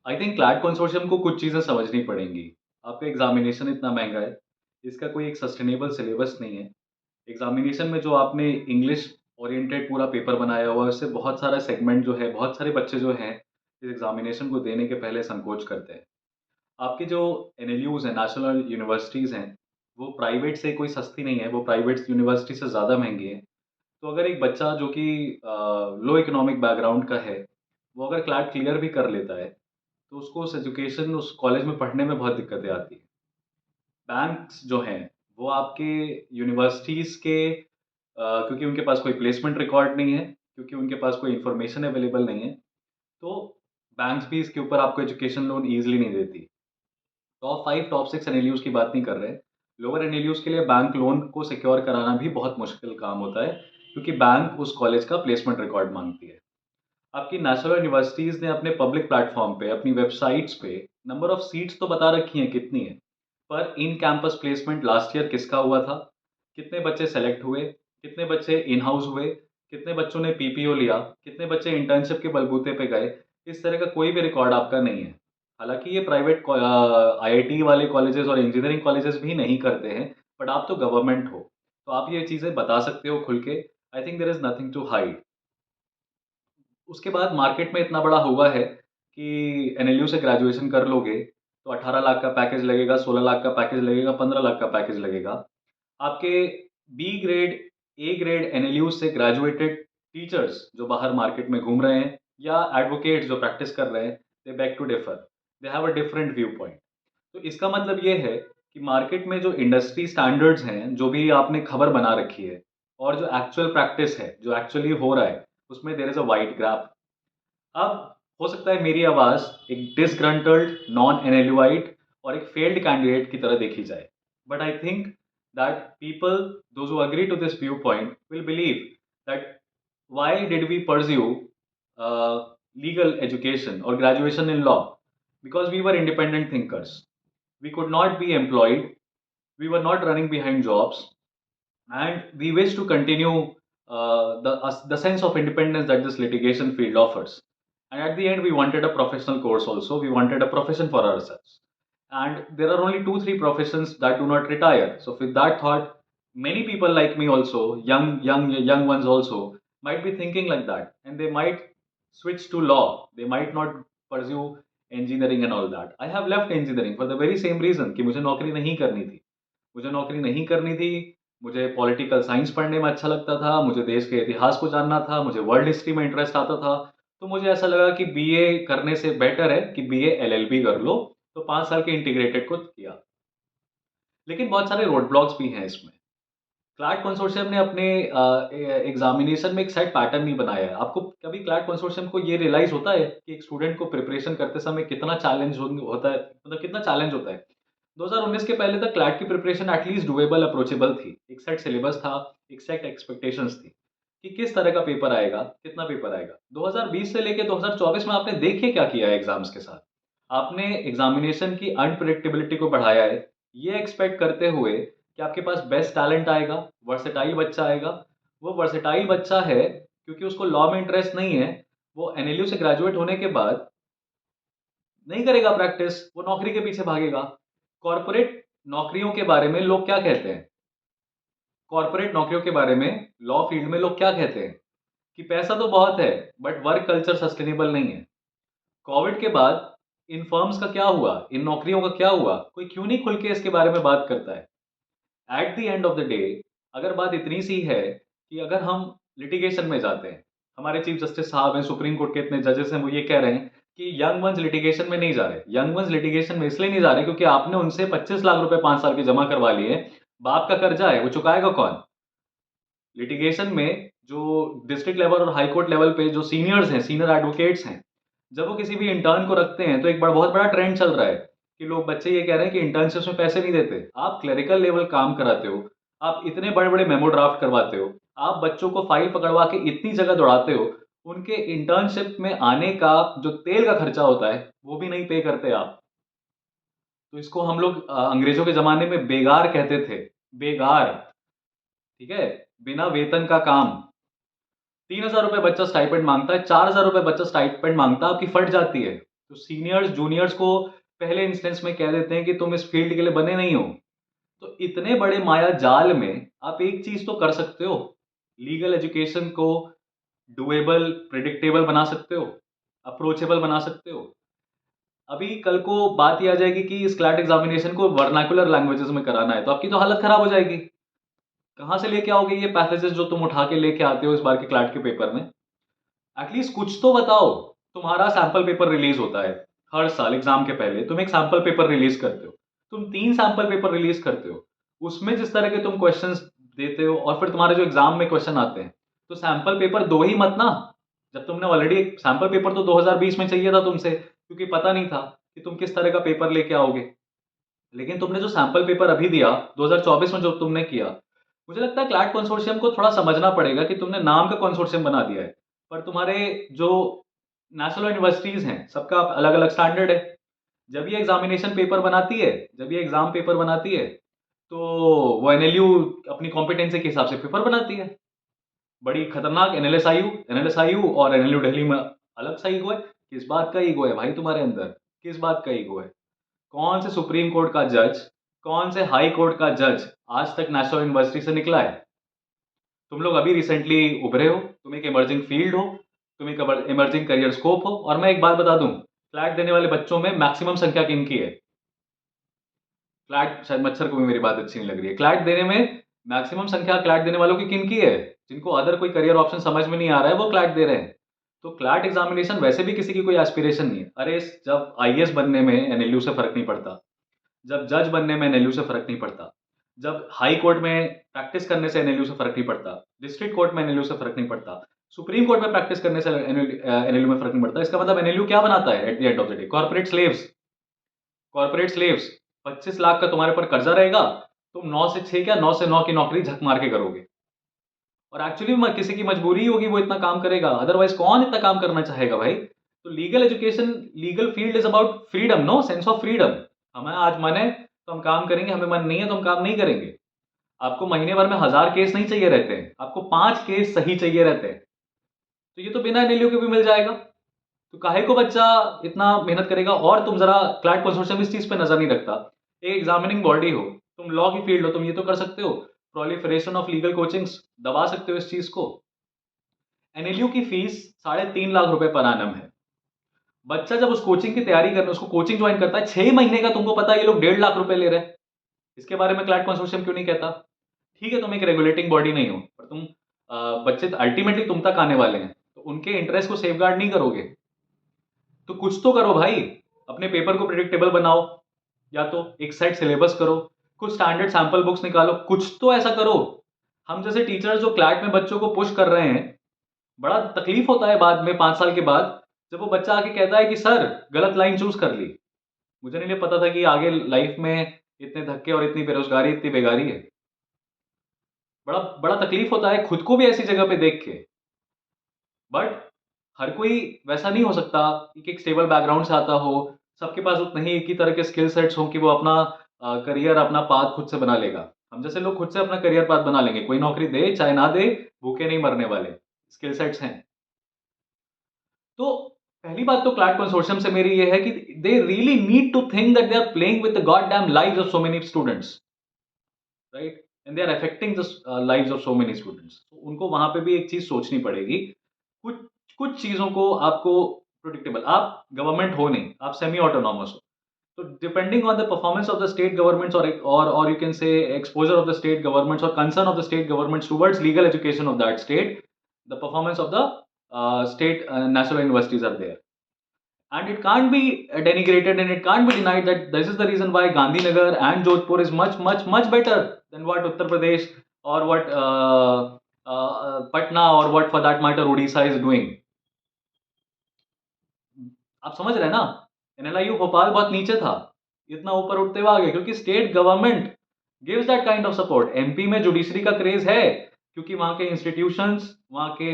I think CLAT consortium को कुछ चीज़ें समझनी पड़ेंगी। आपका एग्ज़ामिनेशन इतना महँगा है, इसका कोई एक सस्टेनेबल सिलेबस नहीं है। एग्ज़ामिनेशन में जो आपने इंग्लिश ओरिएंटेड पूरा पेपर बनाया हुआ है, उससे बहुत सारा सेगमेंट जो है, बहुत सारे बच्चे जो हैं, इस एग्ज़ामिनेशन को देने के पहले संकोच करते हैं। आपके जो एनएलयूज़ हैं, नेशनल यूनिवर्सिटीज़ हैं, वो प्राइवेट से कोई सस्ती नहीं है, वो प्राइवेट यूनिवर्सिटी से ज़्यादा महँगी है। तो अगर एक बच्चा जो कि लो इकोनॉमिक बैकग्राउंड का है, वो अगर क्लैट क्लियर भी कर लेता है, तो उसको उस एजुकेशन उस कॉलेज में पढ़ने में बहुत दिक्कतें आती हैं। बैंक्स जो हैं, वो आपके यूनिवर्सिटीज़ के क्योंकि उनके पास कोई प्लेसमेंट रिकॉर्ड नहीं है, क्योंकि उनके पास कोई इन्फॉर्मेशन अवेलेबल नहीं है, तो बैंक्स भी इसके ऊपर आपको एजुकेशन लोन ईज़िली नहीं देती। टॉप 5, टॉप 6 एनएलयूज़ की बात नहीं कर रहे। लोअर एनएलयूज़ के लिए बैंक लोन को सिक्योर कराना भी बहुत मुश्किल काम होता है, क्योंकि बैंक उस कॉलेज का प्लेसमेंट रिकॉर्ड माँगती है। आपकी नेशनल यूनिवर्सिटीज़ ने अपने पब्लिक प्लेटफ़ॉर्म पे, अपनी वेबसाइट्स पे नंबर ऑफ सीट्स तो बता रखी हैं कितनी हैं, पर in campus placement last year किसका हुआ था? कितने बच्चे सेलेक्ट हुए? कितने बच्चे इन हाउस हुए? कितने बच्चों ने पीपीओ लिया? कितने बच्चे इंटर्नशिप के बलबूते पे गए? इस तरह का कोई भी रिकॉर्ड आपका नहीं है। हालाँकि ये प्राइवेट आईआईटी वाले कॉलेजेस और इंजीनियरिंग कॉलेजेस भी नहीं करते हैं, बट आप तो गवर्नमेंट हो, तो आप ये चीज़ें बता सकते हो खुल के। I think there is nothing to hide. उसके बाद मार्केट में इतना बड़ा हुआ है कि एनएलयू से ग्रेजुएशन कर लोगे, तो 18 लाख का पैकेज लगेगा, 16 लाख का पैकेज लगेगा, 15 लाख का पैकेज लगेगा। आपके B grade, A grade NLU से ग्रेजुएटेड टीचर्स जो बाहर मार्केट में घूम रहे हैं या एडवोकेट्स जो प्रैक्टिस कर रहे हैं, they beg to differ. They have a different view point. तो इसका मतलब ये है कि मार्केट में जो इंडस्ट्री स्टैंडर्ड्स हैं, जो भी आपने खबर बना रखी है और जो एक्चुअल प्रैक्टिस है, जो एक्चुअली हो रहा है, उसमें there is a wide gap. अब हो सकता है मेरी आवाज़ एक डिसग्रंटल्ड, नॉन एनएलयूआइट और एक फेल्ड कैंडिडेट की तरह देखी जाए। But I think that people, those who agree to this view point, will believe that why did we pursue legal education or graduation in law? Because we were independent thinkers. We could not be employed. We were not running behind jobs, and we wish to continue the sense of independence that this litigation field offers. And at the end, we wanted a professional course also. We wanted a profession for ourselves. And there are only two, three professions that do not retire. So with that thought, many people like me also, young ones also, might be thinking like that, and they might switch to law. They might not pursue engineering and all that. I have left engineering for the very same reason कि मुझे नौकरी नहीं करनी थी। मुझे नौकरी नहीं करनी थी, मुझे पॉलिटिकल साइंस पढ़ने में अच्छा लगता था, मुझे देश के इतिहास को जानना था, मुझे वर्ल्ड हिस्ट्री में इंटरेस्ट आता था। तो मुझे ऐसा लगा कि बीए करने से बेटर है कि बीए एलएलबी कर लो, तो 5 साल के इंटीग्रेटेड को किया। लेकिन बहुत सारे रोड ब्लॉक्स भी हैं इसमें। क्लैट कंसोर्शियम ने अपने एग्जामिनेशन में एक सेट पैटर्न नहीं बनाया है। आपको कभी क्लैट कंसोर्शियम को ये रियलाइज़ होता है कि एक स्टूडेंट को प्रिपरेशन करते समय कितना चैलेंज होता है, मतलब कितना चैलेंज होता है? 2019 के पहले तक क्लैट की प्रिपरेशन एटलीस्ट डूएबल, अप्रोचेबल थी। एक सेट सिलेबस था, एक सेट एक्सपेक्टेशंस थी कि किस तरह का पेपर आएगा, कितना पेपर आएगा। 2020 से लेके 2024 में आपने देखिए क्या किया है एग्ज़ाम्स के साथ। आपने एग्ज़ामिनेशन की अनप्रेडिक्टेबिलिटी को बढ़ाया है, ये एक्सपेक्ट करते हुए कि आपके पास बेस्ट टैलेंट आएगा, वर्सेटाइल बच्चा आएगा। वो वर्सेटाइल बच्चा है क्योंकि उसको लॉ में इंटरेस्ट नहीं है, वो एनएलयू से ग्रेजुएट होने के बाद नहीं करेगा प्रैक्टिस, वो नौकरी के पीछे भागेगा। कॉर्पोरेट नौकरियों के बारे में लोग क्या कहते हैं? कॉर्पोरेट नौकरियों के बारे में लॉ फील्ड में लोग क्या कहते हैं? कि पैसा तो बहुत है, बट वर्क कल्चर सस्टेनेबल नहीं है। कोविड के बाद इन फर्म्स का क्या हुआ? इन नौकरियों का क्या हुआ? कोई क्यों नहीं खुल के इसके बारे में बात करता है? At the end of the day, अगर बात इतनी सी है कि अगर हम लिटिगेशन में जाते हैं, हमारे चीफ जस्टिस साहब हैं, सुप्रीम कोर्ट के इतने जजेस हैं, वो ये कह रहे हैं कि यंग वंस लिटिगेशन में नहीं जा रहे। यंग वंस लिटिगेशन में इसलिए नहीं जा रहे क्योंकि आपने उनसे 25 लाख रुपए 5 साल के जमा करवा लिए हैं। बाप का कर्जा है, वो चुकाएगा कौन? लिटिगेशन में जो डिस्ट्रिक्ट लेवल और हाई कोर्ट लेवल पे जो सीनियर्स हैं, सीनियर एडवोकेट्स हैं, जब वो किसी भी इंटर्न को रखते हैं, तो एक बहुत बड़ा ट्रेंड चल रहा है कि लोग, बच्चे ये कह रहे हैं कि इंटर्नशिप्स में पैसे नहीं देते। आप क्लेरिकल लेवल काम कराते हो, आप इतने बड़े-बड़े मेमो ड्राफ्ट करवाते हो, आप बच्चों को फाइल पकड़वा के इतनी जगह दौड़ाते हो, उनके इंटर्नशिप में आने का जो तेल का खर्चा होता है, वो भी नहीं पे करते आप। तो इसको हम लोग अंग्रेज़ों के ज़माने में बेगार कहते थे, बेगार, ठीक है? बिना वेतन का काम। 3,000 रुपए बच्चा स्टाइपेंड माँगता है, 4,000 रुपए बच्चा स्टाइपेंड माँगता है, आपकी फट जाती है। तो सीनियर्स जूनियर्स को पहले इंस्टेंस में कह देते हैं कि तुम इस फील्ड के लिए बने नहीं हो। तो इतने बड़े माया जाल में आप एक चीज तो कर सकते हो, लीगल एजुकेशन को डुएबल, प्रिडिक्टेबल बना सकते हो, अप्रोचेबल बना सकते हो। अभी कल को बात ये आ जाएगी कि इस क्लैट एग्जामिनेशन को वर्नाकुलर लैंग्वेजेस में कराना है, तो आपकी तो हालत खराब हो जाएगी। कहाँ से लेके आओगे ये पैसेजेस जो तुम उठा के लेके आते हो इस बार के क्लैट के पेपर में? एटलीस्ट कुछ तो बताओ। तुम्हारा सैंपल पेपर रिलीज होता है हर साल एग्जाम के पहले, तुम एक सैंपल पेपर रिलीज करते हो, तुम 3 सैंपल पेपर रिलीज करते हो, उसमें जिस तरह के तुम क्वेश्चंस देते हो और फिर तुम्हारे जो एग्जाम में क्वेश्चन आते हैं, तो सैंपल पेपर दो ही मत ना। जब तुमने ऑलरेडी एक सैंपल पेपर तो 2020 में चाहिए था तुमसे, क्योंकि पता नहीं था कि तुम किस तरह का पेपर लेके आओगे। लेकिन तुमने जो सैंपल पेपर अभी दिया 2024 में जो तुमने किया, मुझे लगता है क्लैट कंसोर्शियम को थोड़ा समझना पड़ेगा कि तुमने नाम का कंसोर्शियम बना दिया है, पर तुम्हारे जो नेशनल यूनिवर्सिटीज हैं सबका अलग अलग स्टैंडर्ड है। जब ये एग्जामिनेशन पेपर बनाती है, जब ये एग्जाम पेपर बनाती है, तो वो एनएलयू अपनी कॉम्पिटेंसी के हिसाब से पेपर बनाती है। बड़ी खतरनाक एनएलएसआईयू और एनएलयू दिल्ली में अलग सा ईगो है। किस बात का ईगो है भाई तुम्हारे अंदर? किस बात का ईगो है? कौन से सुप्रीम कोर्ट का जज, कौन से हाई कोर्ट का जज आज तक नेशनल यूनिवर्सिटी से निकला है? तुम लोग अभी रिसेंटली उभरे हो, तुम एक इमर्जिंग फील्ड हो, तुम एक इमर्जिंग करियर स्कोप हो। और मैं एक बात बता दूं, फ्लैट देने वाले बच्चों में मैक्सिमम संख्या किनकी है? फ्लैट, शायद मच्छर को भी मेरी बात अच्छी नहीं लग रही है, फ्लैट देने में मैक्सिमम संख्या क्लैट देने वालों की किनकी है? जिनको अदर कोई करियर ऑप्शन समझ में नहीं आ रहा है वो क्लैट दे रहे हैं। तो क्लैट एग्जामिनेशन वैसे भी किसी की कोई एस्पिरेशन नहीं है। अरे जब आईएएस बनने में एनएलयू से फर्क नहीं पड़ता, जब जज बनने में एनएलयू से फर्क नहीं पड़ता, जब हाई कोर्ट में प्रैक्टिस करने से एनएलयू से फर्क नहीं पड़ता, डिस्ट्रिक्ट कोर्ट में एनएलयू से फर्क नहीं पड़ता, सुप्रीम कोर्ट में प्रैक्टिस करने से एनएलयू में फर्क नहीं पड़ता, इसका मतलब एनएलयू क्या बनाता है at the end of the day? Corporate slaves. Corporate slaves. 25 lakh का तुम्हारे पर कर्जा रहेगा, तुम 9 से 6 क्या 9 से 9 की नौकरी झक मार के करोगे। और एक्चुअली में किसी की मजबूरी होगी वो इतना काम करेगा, अदरवाइज कौन इतना काम करना चाहेगा भाई? तो legal education, legal field is about freedom, no sense of freedom. हमें आज मन है तो हम काम करेंगे, हमें मन नहीं है तो हम काम नहीं करेंगे। आपको महीने भर में 1000 केस नहीं चाहिए रहते हैं, आपको 5 केस सही चाहिए रहते हैं। तो ये तो बिना एनएलयू के भी मिल जाएगा। तो काहे को बच्चा इतना मेहनत करेगा? और तुम जरा, क्लैट कंसोर्शियम इस चीज पे नजर नहीं रखता। एक एग्जामिनिंग बॉडी हो, तुम लॉ की फील्ड हो, तुम ये तो कर सकते हो, प्रोलिफरेशन ऑफ लीगल कोचिंग्स दबा सकते हो इस चीज को। एनएलयू की फीस 3.5 लाख रुपए पर एनम है। बच्चा जब उस कोचिंग की तैयारी करने, उसको कोचिंग ज्वाइन करता है 6 महीने का, तुमको पता है ये लोग 1.5 लाख रुपए ले रहे हैं। इसके बारे में क्लैट कंसोर्शियम क्यों नहीं कहता? ठीक है तुम एक रेगुलेटिंग बॉडी नहीं हो, पर तुम बच्चे अल्टीमेटली तुम तक आने वाले हैं, तो उनके इंटरेस्ट को सेफगार्ड नहीं करोगे? तो कुछ तो करो भाई, अपने पेपर को प्रिडिक्टेबल बनाओ, या तो एक सेट सिलेबस करो, कुछ स्टैंडर्ड सैंपल बुक्स निकालो, कुछ तो ऐसा करो। हम जैसे टीचर्स जो क्लैट में बच्चों को पुश कर रहे हैं, बड़ा तकलीफ होता है बाद में 5 साल के बाद, जब वो बच्चा आके कहता है कि सर गलत लाइन चूज कर ली। मुझे नहीं पता था कि आगे लाइफ में इतने धक्के और इतनी बेरोजगारी, इतनी बेगारी है। बड़ा बड़ा तकलीफ होता है खुद को भी ऐसी जगह पे देख के। बट हर कोई वैसा नहीं हो सकता कि एक स्टेबल बैकग्राउंड से आता हो, सबके पास उतने ही एक ही तरह के स्किल सेट्स हों कि वो अपना करियर, अपना पाथ खुद से बना लेगा। हम जैसे लोग खुद से अपना करियर पाथ बना लेंगे, कोई नौकरी दे चाहे ना दे, भूखे नहीं मरने वाले, स्किल सेट्स हैं। तो पहली बात तो क्लैट कंसोर्शियम से मेरी ये है कि they really need to think that they are playing with the god damn lives of so many students, right? And they are affecting the lives of so many students. तो उनको वहां पे भी एक चीज सोचनी पड़ेगी। कुछ कुछ चीजों को आपको प्रोडिक्टेबल, आप गवर्नमेंट हो नहीं, आप सेमी ऑटोनॉमस हो, तो depending on the performance of the state governments, और you can say exposure of the state governments और concern of the state governments towards legal education of that state, the performance of the state national universities are there. And it can't be denigrated and it can't be denied that this is the reason why Gandhinagar and Jodhpur is much, much, much better than what Uttar Pradesh or what Patna or what for that matter Odisha is doing. आप समझ रहे हैं ना? NLIU Bhopal बहुत नीचे था, इतना ऊपर उठते हुए आ गए क्योंकि state government gives that kind of support. MP में जुडिशरी का क्रेज है क्योंकि वहां के इंस्टीट्यूशंस, वहां के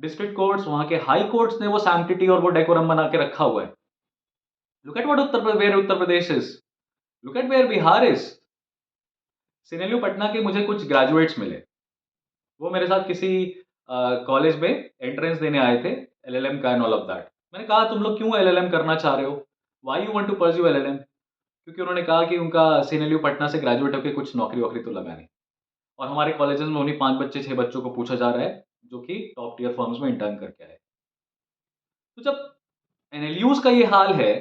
डिस्ट्रिक्ट कोर्ट्स, वहां के हाई कोर्ट्स ने वो सैंक्टिटी और वो डेकोरम बना के रखा हुआ है। Look at what Uttar Pradesh is, look at where Bihar is. CNLU Patna के मुझे कुछ ग्रेजुएट्स मिले, वो मेरे साथ किसी कॉलेज में एंट्रेंस देने आए थे, एलएलएम का एंड ऑल ऑफ दैट। मैंने कहा तुम लोग क्यों एलएलएम करना चाह रहे हो, why you want to pursue LLM? क्योंकि उन्होंने कहा कि उनका सीएनएलयू पटना से ग्रेजुएट होकर कुछ नौकरी वोकरी तो लगा नहीं, और हमारे कॉलेजेस में उन्हीं 5 बच्चे 6 बच्चों को पूछा जा रहा है जो कि टॉप टियर फर्म्स में इंटर्न करके आए। तो जब एनएलयूज का ये हाल है,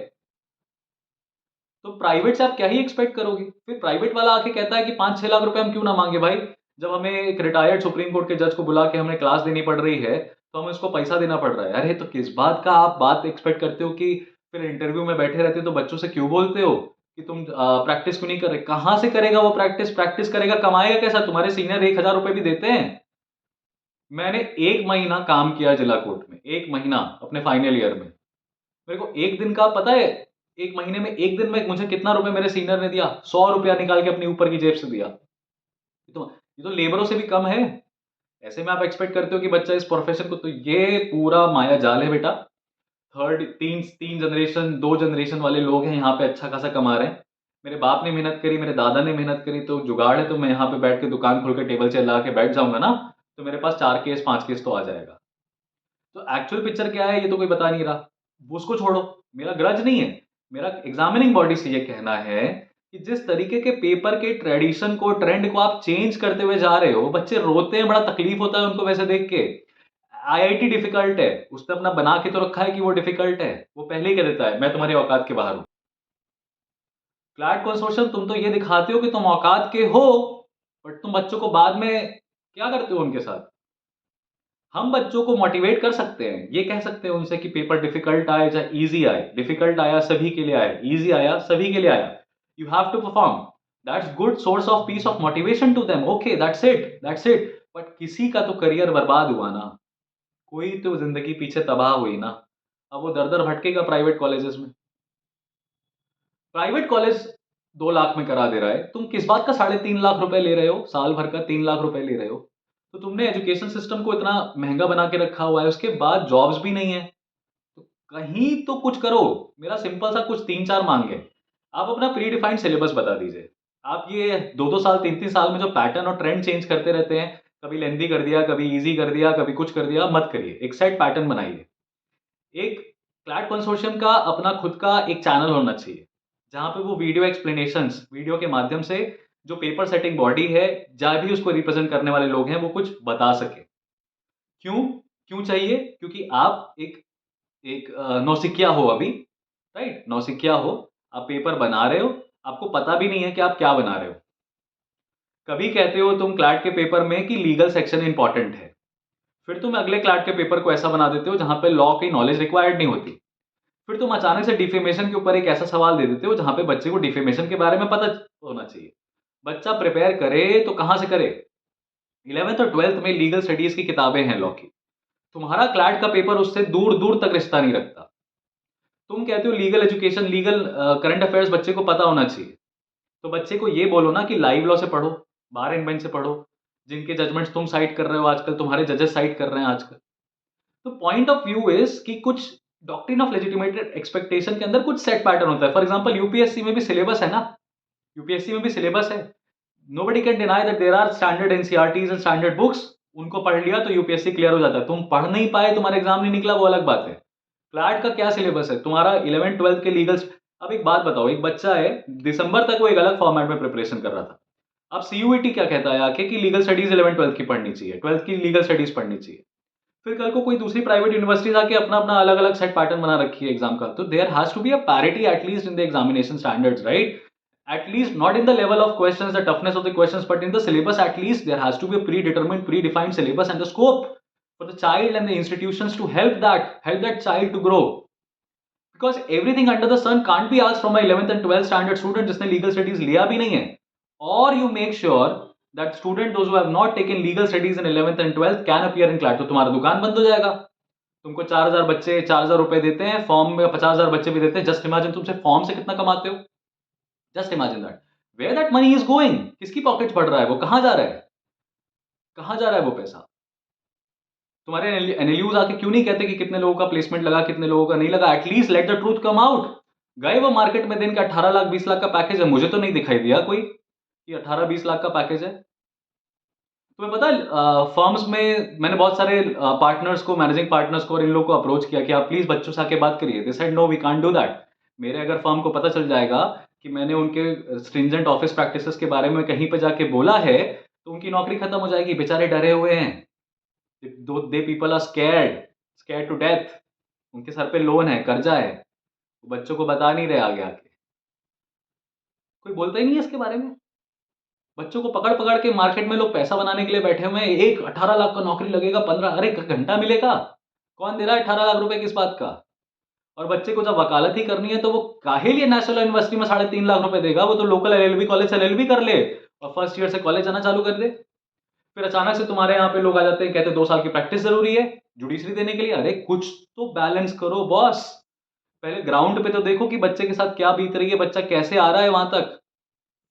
तो प्राइवेट से आप क्या ही एक्सपेक्ट करोगे? फिर प्राइवेट वाला आके कहता है कि 5-6 लाख रुपए हम क्यों ना मांगे भाई, जब हमें एक रिटायर्ड सुप्रीम कोर्ट के जज को बुला के हमें क्लास देनी पड़ रही है, तो हमें उसको पैसा देना पड़ रहा है। अरे तो किस बात का आप बात एक्सपेक्ट करते हो कि फिर इंटरव्यू में बैठे रहते हो तो बच्चों से क्यों बोलते हो कि तुम प्रैक्टिस क्यों नहीं कर रहे? कहाँ से करेगा वो प्रैक्टिस? प्रैक्टिस करेगा, कमाएगा कैसा? तुम्हारे सीनियर 1,000 रुपए भी देते हैं। मैंने 1 महीना काम किया जिला कोर्ट में, 1 महीना अपने फाइनल ईयर में। मेरे को 1 दिन का पता है, 1 महीने में 1 दिन में मुझे कितना रुपए मेरे सीनियर ने दिया? 100 रुपया निकाल के अपनी ऊपर की जेब से दिया। ये तो लेबरों से भी कम है। ऐसे में आप एक्सपेक्ट करते हो कि बच्चा इस प्रोफेशन को, तो ये पूरा माया जाल है बेटा। थर्ड 3 जनरेशन 2 जनरेशन वाले लोग हैं यहाँ पे, अच्छा खासा कमा रहे हैं। मेरे बाप ने मेहनत करी, मेरे दादा ने मेहनत करी, तो जुगाड़ है तो मैं यहाँ पे बैठ के दुकान खोल के टेबल चेयर ला के बैठ जाऊंगा ना, तो मेरे पास 4 केस 5 केस तो आ जाएगा। तो एक्चुअल पिक्चर क्या है ये तो कोई बता नहीं रहा। उसको छोड़ो, मेरा ग्रज नहीं है। मेरा एग्जामिनिंग बॉडी से ये कहना है कि जिस तरीके के पेपर के ट्रेडिशन को, ट्रेंड को आप चेंज करते हुए जा रहे हो, बच्चे रोते हैं, बड़ा तकलीफ होता है उनको वैसे देख के। आईआईटी डिफिकल्ट है, उसने अपना बना के तो रखा है कि वो डिफिकल्ट है, वो पहले ही कह देता है मैं तुम्हारी औकात के बाहर हूं। क्लैट कंसोर्शियम तुम तो ये दिखाते हो कि तुम औकात के हो, बट तुम बच्चों को बाद में क्या करते हो उनके साथ? हम बच्चों को मोटिवेट कर सकते हैं, ये कह सकते हैं उनसे कि पेपर डिफिकल्ट आए चाहे इजी आए, डिफिकल्ट आया सभी के लिए आया, इजी आया सभी के लिए आया, you have to perform. That's good source of piece of motivation to them. Okay, that's it. But किसी का तो करियर बर्बाद हुआ ना, कोई तो जिंदगी पीछे तबाह हुई ना। अब वो दर दर भटकेगा प्राइवेट कॉलेजेस में। प्राइवेट कॉलेज 2 लाख में करा दे रहा है, तुम किस बात का 3.5 लाख रुपए ले रहे हो? साल भर का 3 लाख रुपए ले रहे हो। तो तुमने एजुकेशन सिस्टम को इतना महंगा बना के रखा हुआ है, उसके बाद जॉब्स भी नहीं है, तो कहीं तो कुछ करो। मेरा सिंपल सा कुछ 3-4 मांग है। आप अपना प्री डिफाइंड सिलेबस बता दीजिए। आप ये 2-2 साल 3-3 साल में जो पैटर्न और ट्रेंड चेंज करते रहते हैं, कभी लेंदी कर दिया, कभी इजी कर दिया, कभी कुछ कर दिया, मत करिए। एक सेट पैटर्न बनाइए। एक क्लैट कंसोर्शियम का अपना खुद का एक चैनल होना चाहिए, जहां पे वो वीडियो एक्सप्लेनेशंस, वीडियो के माध्यम से जो पेपर सेटिंग बॉडी है, जहां भी उसको रिप्रेजेंट करने वाले लोग हैं, वो कुछ बता सके। क्यों? क्यों चाहिए? क्योंकि आप एक एक नौसिखिया हो अभी, राइट? नौसिखिया हो, आप पेपर बना रहे हो, आपको पता भी नहीं है कि आप क्या बना रहे हो। कभी कहते हो तुम क्लैट के पेपर में कि लीगल सेक्शन इंपॉर्टेंट है, फिर तुम अगले क्लैट के पेपर को ऐसा बना देते हो जहां पे लॉ की नॉलेज रिक्वायर्ड नहीं होती। फिर तुम अचानक से डिफेमेशन के ऊपर एक ऐसा सवाल दे देते हो जहां पे बच्चे को डिफेमेशन के बारे में पता होना चाहिए। बच्चा प्रिपेयर करे तो कहां से करे? 11th और 12th में लीगल स्टडीज की किताबें हैं लॉ की, तुम्हारा क्लैट का पेपर उससे दूर दूर तक रिश्ता नहीं रखता। तुम कहते हो legal education, legal current affairs बच्चे को पता होना चाहिए, तो बच्चे को ये बोलो ना कि लाइव लॉ से पढ़ो, बार एंड बेंच से पढ़ो, जिनके जजमेंट्स तुम साइट कर रहे हो आजकल, तुम्हारे जजेस साइट कर रहे हैं आजकल। तो पॉइंट ऑफ व्यू इज कि कुछ डॉक्ट्रिन ऑफ लेजिटिमेटेड एक्सपेक्टेशन के अंदर कुछ सेट पैटर्न होता है। फॉर एग्जांपल यूपीएससी में भी सिलेबस है ना, यूपीएससी में भी सिलेबस है। Nobody can deny that there are standard NCERTs and standard books. उनको पढ़ लिया तो यूपीएससी क्लियर हो जाता है। तुम पढ़ नहीं पाए, तुम्हारा एग्जाम नहीं निकला, वो अलग बात है। क्लैट का क्या सिलेबस है? तुम्हारा 11 12 के लीगल। अब एक बात बताओ, एक बच्चा है, दिसंबर तक वो एक अलग फॉर्मेट में प्रिपरेशन कर रहा था। अब सीयूईटी क्या कहता है आके कि लीगल स्टडीज 11 12 की पढ़नी चाहिए, 12th की लीगल स्टडीज पढ़नी चाहिए। फिर कल को कोई दूसरी प्राइवेट यूनिवर्सिटीज आके अपना अपना अलग अलग सेट पैटर्न बना रखी है एग्जाम का, तो there has to be a parity at least in the examination standards, right? At least not in the level of questions, the toughness of the questions, but in the syllabus at least there has to be a predetermined, predefined syllabus and the scope for the child and the institutions to help that child to grow. Because everything under the sun can't be asked from a 11th and 12th standard student जिसने legal studies लिया भी नहीं है. Or you make sure that student those who have not taken legal studies in 11th and 12th can appear in CLAT. तो तुम्हारा दुकान बंद हो जाएगा. तुमको 4,000 बच्चे 4,000 रुपए देते हैं, फॉर्म में 50,000 बच्चे भी देते हैं. जस्ट इमेजिन तुमसे फॉर्म से कितना कमाते हो. Just imagine that, where that money is going, किसकी पॉकेट पड़ रहा है, वो कहां जा रहा है, कहां जा रहा है वो पैसा? तुम्हारे एनएलयूज आके क्यों नहीं कहते कि कितने लोगों का प्लेसमेंट लगा, कितने लोगों का नहीं लगा? At least let the truth come out. गए वो मार्केट में दिन का 18 लाख 20 लाख का पैकेज है, मुझे तो नहीं दिखाई दिया कोई कि 18-20 लाख का पैकेज है। तुम्हें पता है फर्म्स में मैंने बहुत सारे पार्टनर्स को, मैनेजिंग पार्टनर्स को और इन लोगों को अप्रोच किया कि आप प्लीज़ बच्चों से आके बात करिए। They said no we can't do that. मेरे अगर फर्म को पता चल जाएगा कि मैंने उनके स्ट्रिंजेंट ऑफिस प्रैक्टिसेस के बारे में कहीं पे जाके बोला है, तो उनकी नौकरी खत्म हो जाएगी। बेचारे डरे हुए हैं। Though the people are scared, scared to death. उनके सर पे लोन है, कर्जा है। वो बच्चों को बता नहीं रहे आगे आके। कोई बोलता ही नहीं है इसके बारे में। बच्चों को पकड़-पकड़ के मार्केट में लोग पैसा बनाने के लिए बैठे हुए हैं। एक 18 लाख का नौकरी लगेगा, 15 अरे घंटा मिलेगा। कौन दे रहा है 18 लाख रुपए किस बात का? और बच्चे को जब वकालत ही करनी है तो वो काहे लिए नेशनल यूनिवर्सिटी में 3.5 लाख रुपए देगा? वो तो लोकल एलएलबी कॉलेज से एलएलबी कर ले और फर्स्ट ईयर से कॉलेज जाना चालू कर दे। फिर अचानक से तुम्हारे यहाँ पे लोग आ जाते हैं, कहते हैं 2 साल की प्रैक्टिस ज़रूरी है जुडिशरी देने के लिए। अरे कुछ तो बैलेंस करो बॉस। पहले ग्राउंड पे तो देखो कि बच्चे के साथ क्या बीत रही है, बच्चा कैसे आ रहा है वहां तक।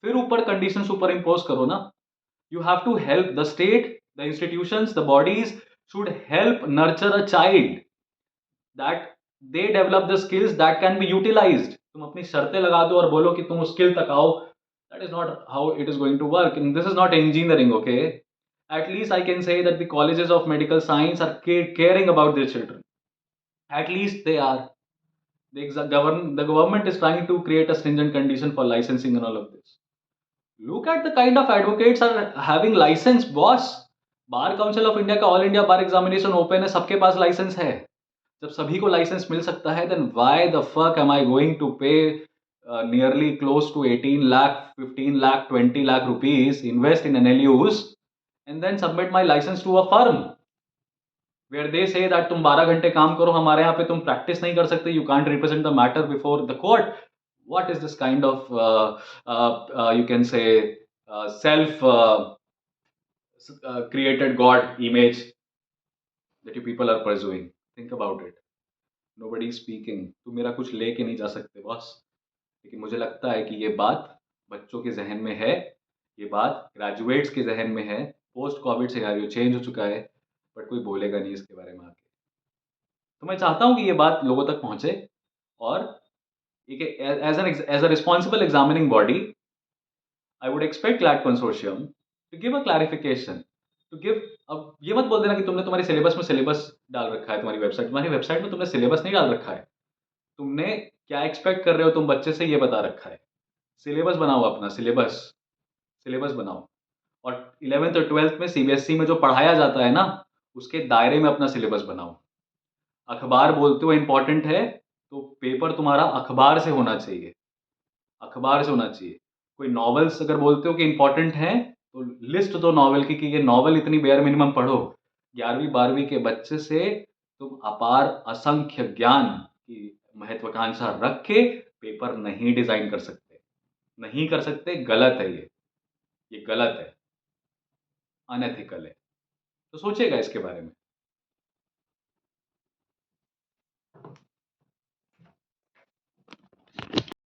फिर ऊपर कंडीशन सुपर इम्पोज करो ना। You have to help the state, the institutions, the bodies should help nurture a child that they develop the skills that can be utilized. तुम अपनी शर्तें लगा दो और बोलो कि तुम उस स्किल तक आओ, that is not how it is going to work. And this is not engineering, okay? At least I can say that the colleges of medical science are caring about their children. At least they are. The government is trying to create a stringent condition for licensing and all of this. Look at the kind of advocates are having license, boss. Bar council of India का all India bar examination open है, सबके पास licence है। जब सभी को licence मिल सकता है, then why the fuck am I going to pay nearly close to 18 lakh, 15 lakh, 20 lakh rupees invest in NLUs and then submit my license to a firm where they say that तुम 12 घंटे काम करो, हमारे यहाँ पे तुम प्रैक्टिस नहीं कर सकते, you can't represent the matter before the court. What is this kind of you can say self created god image that you people are pursuing? Think about it. Nobody is speaking. तुम मेरा कुछ लेके नहीं जा सकते boss. लेकिन मुझे लगता है कि ये बात बच्चों के जहन में है, ये बात ग्रेजुएट्स के जहन में है। पोस्ट कोविड सिनेरियो चेंज हो चुका है, बट कोई बोलेगा नहीं इसके बारे में आके। तो मैं चाहता हूँ कि ये बात लोगों तक पहुँचे और एक as a responsible examining body I would expect CLAT consortium to give a clarification, to give। अब ये मत बोल देना कि तुमने तुम्हारी सिलेबस में सिलेबस डाल रखा है, तुम्हारी वेबसाइट में तुमने सिलेबस नहीं डाल रखा है। तुमने क्या एक्सपेक्ट कर रहे हो तुम बच्चे से, ये बता रखा है। सिलेबस बनाओ अपना, सिलेबस सिलेबस बनाओ। और 11th और 12th में CBSE में जो पढ़ाया जाता है ना, उसके दायरे में अपना सिलेबस बनाओ। अखबार बोलते हो इंपॉर्टेंट है, तो पेपर तुम्हारा अखबार से होना चाहिए, अखबार से होना चाहिए। कोई नॉवेल्स अगर बोलते हो कि इंपॉर्टेंट है, तो लिस्ट दो नॉवेल की कि ये नॉवेल इतनी बेयर मिनिमम पढ़ो। 11वीं 12वीं के बच्चे से तुम अपार असंख्य ज्ञान की महत्वाकांक्षा रख के पेपर नहीं डिजाइन कर सकते, नहीं कर सकते। गलत है ये गलत है, अनएथिकल है। तो सोचिएगा इसके बारे में।